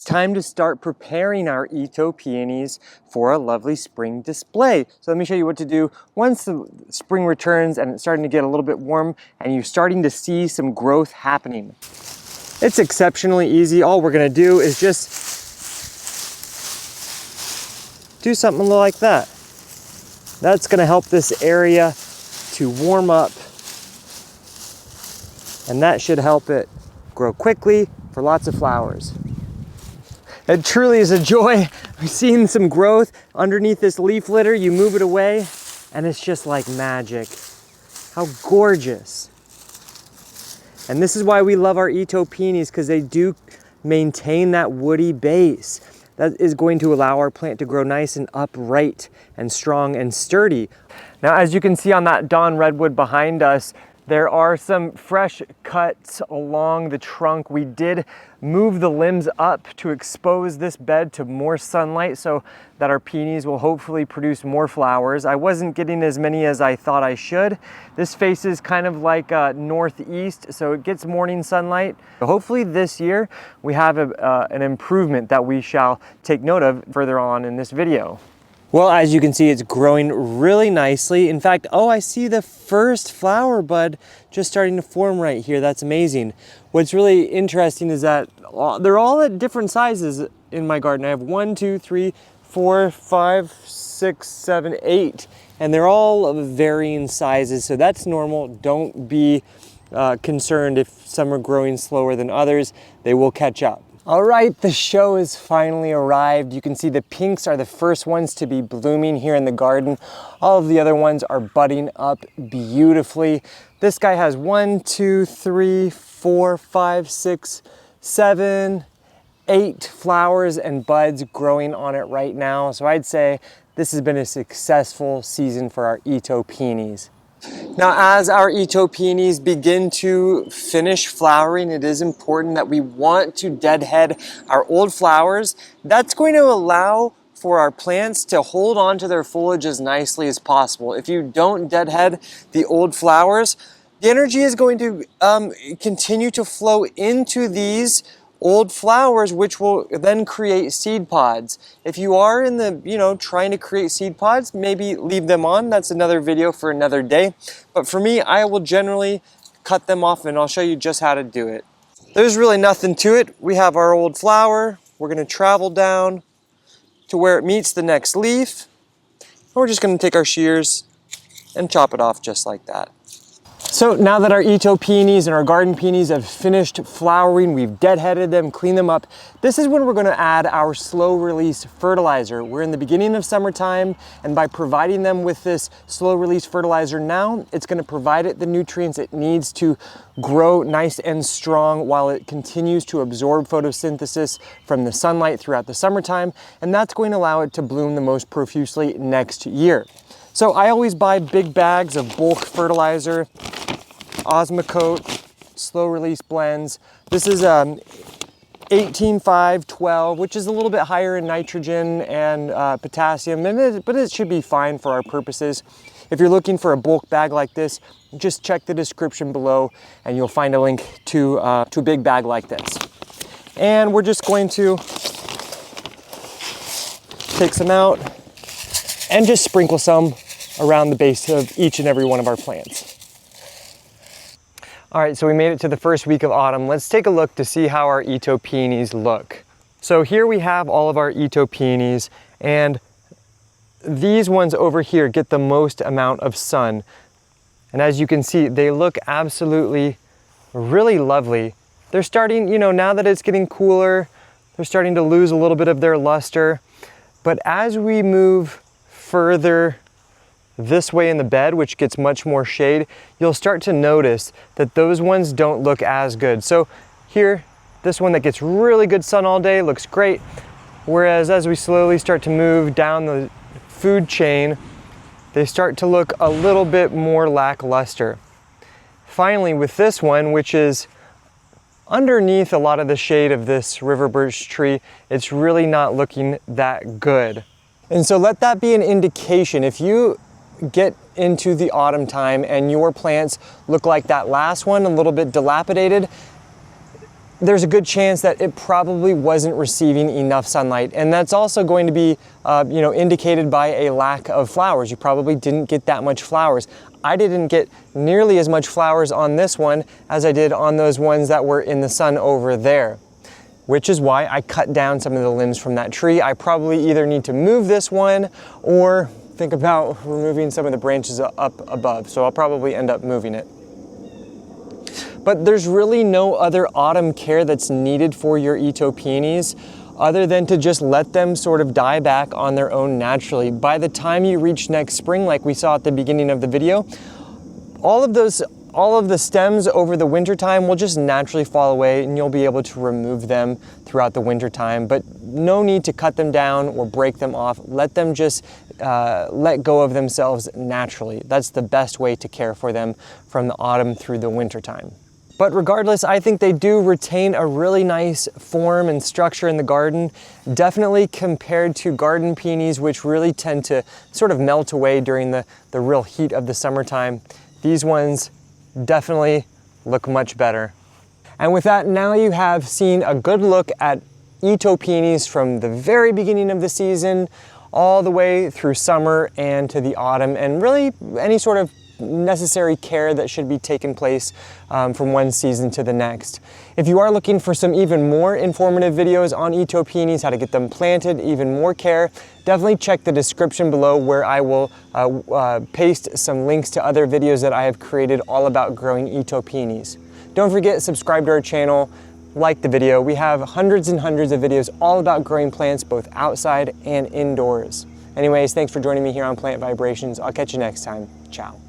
time to start preparing our Itoh Peonies for a lovely spring display. So let me show you what to do once the spring returns and it's starting to get a little bit warm and you're starting to see some growth happening. It's exceptionally easy. All we're gonna do is just do something like that. That's gonna help this area to warm up, and that should help it grow quickly for lots of flowers. It truly is a joy. We've seen some growth underneath this leaf litter. You move it away and it's just like magic. How gorgeous. And this is why we love our Itoh Peonies, because they do maintain that woody base. That is going to allow our plant to grow nice and upright and strong and sturdy. Now, as you can see on that Dawn redwood behind us, there are some fresh cuts along the trunk. We did move the limbs up to expose this bed to more sunlight so that our peonies will hopefully produce more flowers. I wasn't getting as many as I thought I should. This faces kind of like northeast, so it gets morning sunlight. Hopefully this year we have an improvement that we shall take note of further on in this video. Well, as you can see, it's growing really nicely. In fact, oh, I see the first flower bud just starting to form right here. That's amazing. What's really interesting is that they're all at different sizes in my garden. I have 1, 2, 3, 4, 5, 6, 7, 8, and they're all of varying sizes. So that's normal. Don't be concerned if some are growing slower than others. They will catch up. All right, the show has finally arrived. You can see the pinks are the first ones to be blooming here in the garden. All of the other ones are budding up beautifully. This guy has 1, 2, 3, 4, 5, 6, 7, 8 flowers and buds growing on it right now. So I'd say this has been a successful season for our Itoh Peonies. Now, as our Itoh Peonies begin to finish flowering, it is important that we want to deadhead our old flowers. That's going to allow for our plants to hold on to their foliage as nicely as possible. If you don't deadhead the old flowers, the energy is going to continue to flow into these old flowers, which will then create seed pods. If you are in the, trying to create seed pods, maybe leave them on. That's another video for another day. But for me, I will generally cut them off and I'll show you just how to do it. There's really nothing to it. We have our old flower. We're gonna travel down to where it meets the next leaf. And we're just gonna take our shears and chop it off just like that. So now that our Itoh Peonies and our garden peonies have finished flowering, we've deadheaded them, cleaned them up, this is when we're gonna add our slow release fertilizer. We're in the beginning of summertime, and by providing them with this slow release fertilizer now, it's gonna provide it the nutrients it needs to grow nice and strong while it continues to absorb photosynthesis from the sunlight throughout the summertime, and that's going to allow it to bloom the most profusely next year. So I always buy big bags of bulk fertilizer, Osmocote, slow release blends. This is 18-5-12, which is a little bit higher in nitrogen and potassium, but it should be fine for our purposes. If you're looking for a bulk bag like this, just check the description below and you'll find a link to a big bag like this. And we're just going to take some out and just sprinkle some around the base of each and every one of our plants. All right, so we made it to the first week of autumn. Let's take a look to see how our Itoh Peonies look. So here we have all of our Itoh Peonies, and these ones over here get the most amount of sun. And as you can see, they look absolutely really lovely. They're starting, now that it's getting cooler, they're starting to lose a little bit of their luster. But as we move further this way in the bed, which gets much more shade, you'll start to notice that those ones don't look as good. So here, this one that gets really good sun all day looks great. Whereas as we slowly start to move down the food chain, they start to look a little bit more lackluster. Finally, with this one, which is underneath a lot of the shade of this river birch tree, it's really not looking that good. And so let that be an indication. If you get into the autumn time and your plants look like that last one, a little bit dilapidated, there's a good chance that it probably wasn't receiving enough sunlight. And that's also going to be indicated by a lack of flowers. You probably didn't get that much flowers. I didn't get nearly as much flowers on this one as I did on those ones that were in the sun over there, which is why I cut down some of the limbs from that tree. I probably either need to move this one or think about removing some of the branches up above. So I'll probably end up moving it. But there's really no other autumn care that's needed for your Itoh peonies other than to just let them sort of die back on their own naturally. By the time you reach next spring, like we saw at the beginning of the video, all of the stems over the winter time will just naturally fall away, and you'll be able to remove them throughout the winter time. But no need to cut them down or break them off. Let them just let go of themselves naturally. That's the best way to care for them from the autumn through the winter time. But regardless, I think they do retain a really nice form and structure in the garden, definitely compared to garden peonies, which really tend to sort of melt away during the real heat of the summertime. These ones definitely look much better. And with that, now you have seen a good look at Itoh peonies from the very beginning of the season all the way through summer and to the autumn, and really any sort of necessary care that should be taking place from one season to the next. If you are looking for some even more informative videos on Itoh peonies, how to get them planted, even more care, definitely check the description below, where I will paste some links to other videos that I have created all about growing Itoh peonies. Don't forget, subscribe to our channel, like the video. We have hundreds and hundreds of videos all about growing plants both outside and indoors. Anyways, thanks for joining me here on Plant Vibrations. I'll catch you next time. Ciao.